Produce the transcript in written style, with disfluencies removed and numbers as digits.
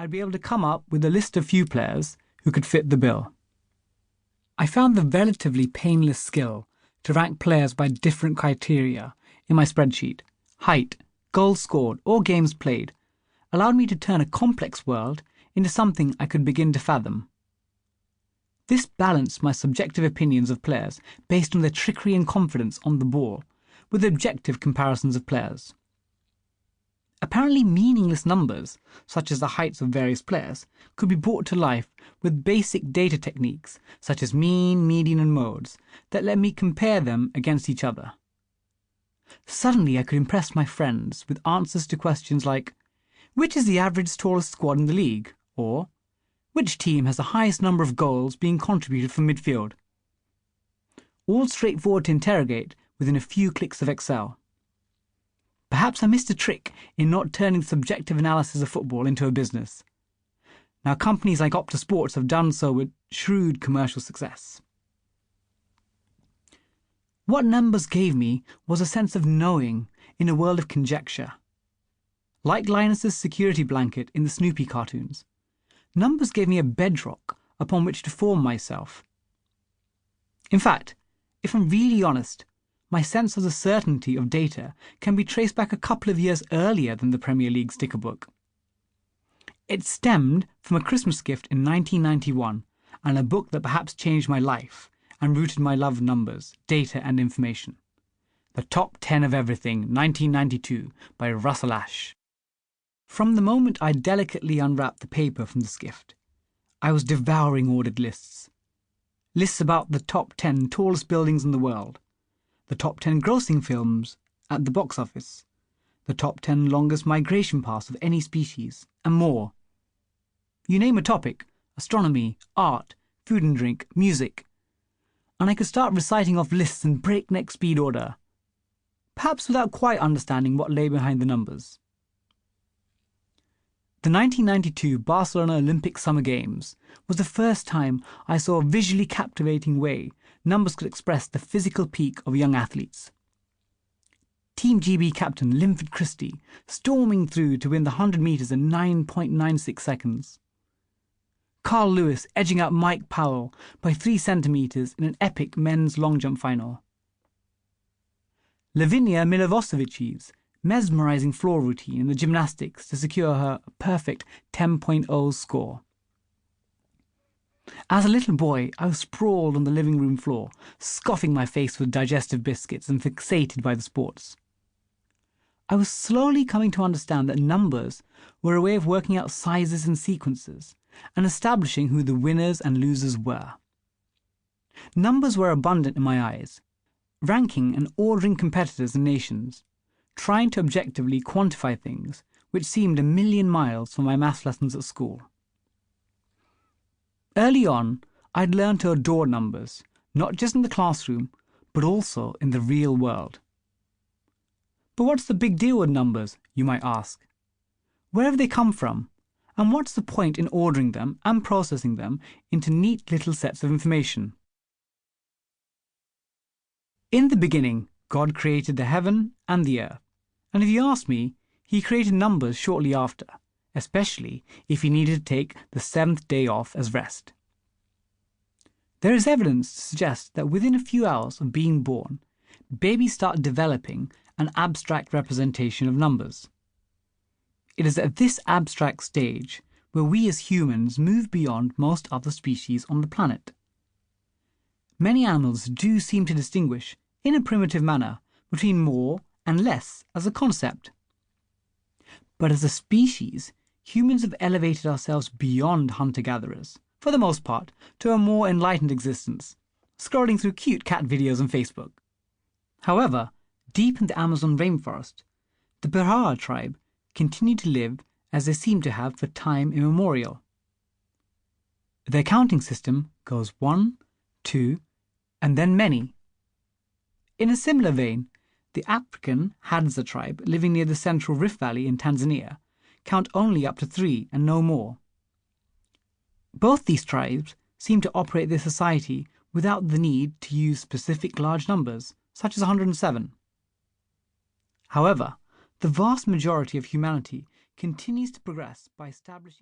I'd be able to come up with a list of few players who could fit the bill. I found the relatively painless skill to rank players by different criteria in my spreadsheet. Height, goals scored, or games played allowed me to turn a complex world into something I could begin to fathom. This balanced my subjective opinions of players based on their trickery and confidence on the ball with objective comparisons of players. Apparently meaningless numbers, such as the heights of various players, could be brought to life with basic data techniques such as mean, median, and modes that let me compare them against each other. Suddenly I could impress my friends with answers to questions like, which is the average tallest squad in the league? Or, which team has the highest number of goals being contributed from midfield? All straightforward to interrogate within a few clicks of Excel. Perhaps I missed a trick in not turning subjective analysis of football into a business. Now companies like Opta Sports have done so with shrewd commercial success. What numbers gave me was a sense of knowing in a world of conjecture. Like Linus's security blanket in the Snoopy cartoons, numbers gave me a bedrock upon which to form myself. In fact, if I'm really honest, my sense of the certainty of data can be traced back a couple of years earlier than the Premier League sticker book. It stemmed from a Christmas gift in 1991 and a book that perhaps changed my life and rooted my love of numbers, data and information. The Top 10 of Everything, 1992, by Russell Ash. From the moment I delicately unwrapped the paper from this gift, I was devouring ordered lists. Lists about the top 10 tallest buildings in the world, the top 10 grossing films at the box office, the top 10 longest migration paths of any species, and more. You name a topic, astronomy, art, food and drink, music, and I could start reciting off lists in breakneck speed order, perhaps without quite understanding what lay behind the numbers. The 1992 Barcelona Olympic Summer Games was the first time I saw a visually captivating way numbers could express the physical peak of young athletes. Team GB captain Linford Christie storming through to win the 100 metres in 9.96 seconds. Carl Lewis edging out Mike Powell by 3 centimetres in an epic men's long jump final. Lavinia Milosevic's mesmerising floor routine in the gymnastics to secure her perfect 10.0 score. As a little boy, I was sprawled on the living room floor, scoffing my face with digestive biscuits and fixated by the sports. I was slowly coming to understand that numbers were a way of working out sizes and sequences and establishing who the winners and losers were. Numbers were abundant in my eyes, ranking and ordering competitors and nations, trying to objectively quantify things which seemed a million miles from my maths lessons at school. Early on, I'd learned to adore numbers, not just in the classroom, but also in the real world. But what's the big deal with numbers, you might ask? Where have they come from? And what's the point in ordering them and processing them into neat little sets of information? In the beginning, God created the heaven and the earth. And if you ask me, he created numbers shortly after, especially if he needed to take the 7th day off as rest. There is evidence to suggest that within a few hours of being born, babies start developing an abstract representation of numbers. It is at this abstract stage where we as humans move beyond most other species on the planet. Many animals do seem to distinguish, in a primitive manner, between more and less as a concept. But as a species, humans have elevated ourselves beyond hunter-gatherers, for the most part, to a more enlightened existence, scrolling through cute cat videos on Facebook. However, deep in the Amazon rainforest, the Berhara tribe continue to live as they seem to have for time immemorial. Their counting system goes 1, 2, and then many. In a similar vein, the African Hadza tribe living near the Central Rift Valley in Tanzania count only up to 3 and no more. Both these tribes seem to operate their society without the need to use specific large numbers, such as 107. However, the vast majority of humanity continues to progress by establishing